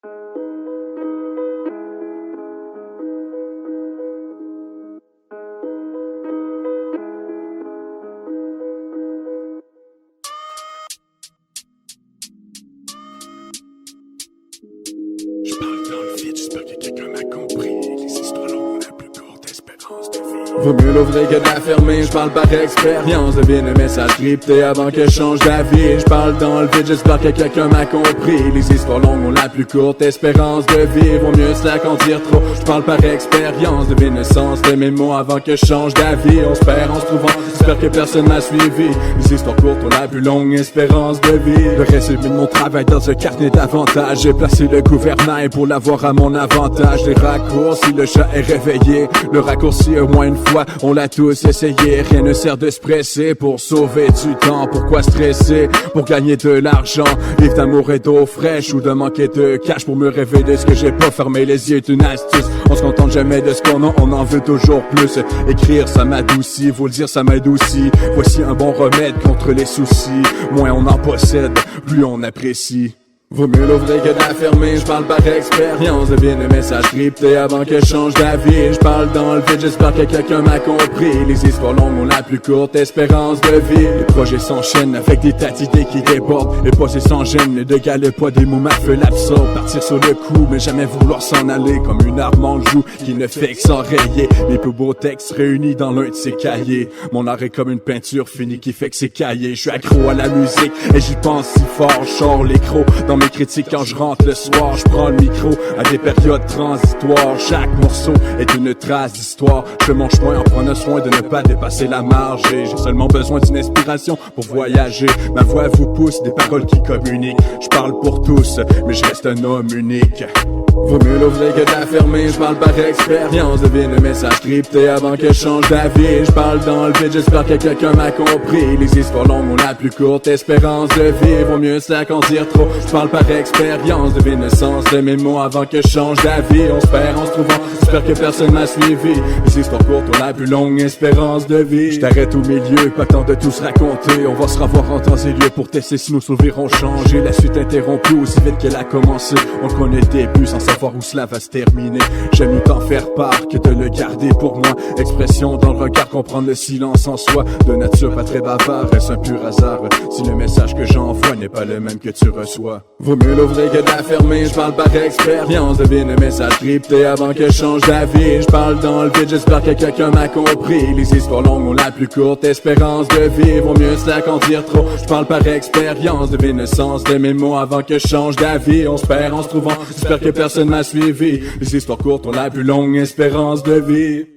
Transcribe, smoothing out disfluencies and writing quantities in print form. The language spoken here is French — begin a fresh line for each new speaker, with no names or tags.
Je parle dans le vide, j'espère que quelqu'un m'a compris. Les histoires longues ont la plus courte espérance de vie. Vaut mieux l'ouvrir que de la fermer, je parle par expérience. Devine le message crypté avant que je change d'avis. Je parle dans le vide, j'espère que quelqu'un m'a compris. Les histoires longues ont la plus courte espérance de vie. Vaut mieux cela qu'en dire trop, je parle par expérience. Devine le sens de mes mots avant que je change d'avis. On se perd en se trouvant, j'espère que personne m'a suivi. Les histoires courtes ont la plus longue espérance de vie. Le résumé de mon travail dans un carnet d'avantages. J'ai placé le gouvernail pour l'avoir à mon avantage. Les raccourcis, le chat est réveillé. Le raccourci au moins une fois, on l'a tous essayé. Rien ne sert de se presser pour sauver du temps. Pourquoi stresser pour gagner de l'argent? Vivre d'amour et d'eau fraîche ou de manquer de cash pour me rêver de ce que j'ai pas. Fermer les yeux est une astuce. On se contente jamais de ce qu'on a, on en veut toujours plus. Écrire ça m'adoucit, vous le dire ça m'aide aussi. Voici un bon remède contre les soucis. Moins on en possède, plus on apprécie. Vaut mieux l'ouvrir que de la fermer, je parle par expérience. Devine le message crypté avant que je change d'avis. Je parle dans le vide, j'espère que quelqu'un m'a compris. Les histoires longues ont la plus courte espérance de vie. Les projets s'enchaînent avec des tas d'idées qui débordent. Les posés sans gêne, le dégât, le poids des mots m'a fait l'absorbe. Partir sur le coup, mais jamais vouloir s'en aller. Comme une arme en joue qui ne fait que s'enrayer. Mes plus beaux textes réunis dans l'un de ces cahiers. Mon art est comme une peinture finie qui fait que c'est cahier. Je suis accro à la musique et j'y pense si fort. Je sors les crocs dans mes critiques quand je rentre le soir. Je prends le micro à des périodes transitoires. Chaque morceau est une trace d'histoire. Je fais mon chemin en prenant soin de ne pas dépasser la marge. J'ai seulement besoin d'une inspiration pour voyager. Ma voix vous pousse, des paroles qui communiquent. Je parle pour tous, mais je reste un homme unique. Vaut mieux l'ouvrir que de la fermer, je parle par expérience. Devine le message crypté avant que je change d'avis. Je parle dans le vide, j'espère que quelqu'un m'a compris. Les histoires longues ont la plus courte espérance de vie. Vaut mieux ça qu'en dire trop, je parle par expérience. Devine le sens de mes mots avant que je change d'avis. On se perd en se trouvant, j'espère que personne m'a suivi. Les histoires courtes ont la plus longue espérance de vie. Je t'arrête au milieu, pas temps de tout se raconter. On va se revoir en temps et lieu pour tester si nos souvenirs ont changé. La suite interrompue aussi vite qu'elle a commencé. On connaît le début sans savoir où cela va se terminer. J'aime mieux t'en faire part que de le garder pour moi. Expression dans le regard, comprendre le silence en soi. De nature pas très bavard, est-ce un pur hasard si le message que j'envoie n'est pas le même que tu reçois? Vaut mieux l'ouvrir que de la fermer, je parle par expérience. Devine le message crypté avant que je change d'avis. Je parle dans le vide, j'espère que quelqu'un m'a compris. Les histoires longues ont la plus courte espérance de vie. Vaut mieux cela qu'en dire trop, je parle par expérience. Devine le sens de mes mots avant que je change d'avis. On se perd en se trouvant, j'espère que personne m'a suivi. Les histoires courtes ont la plus longue espérance de vie.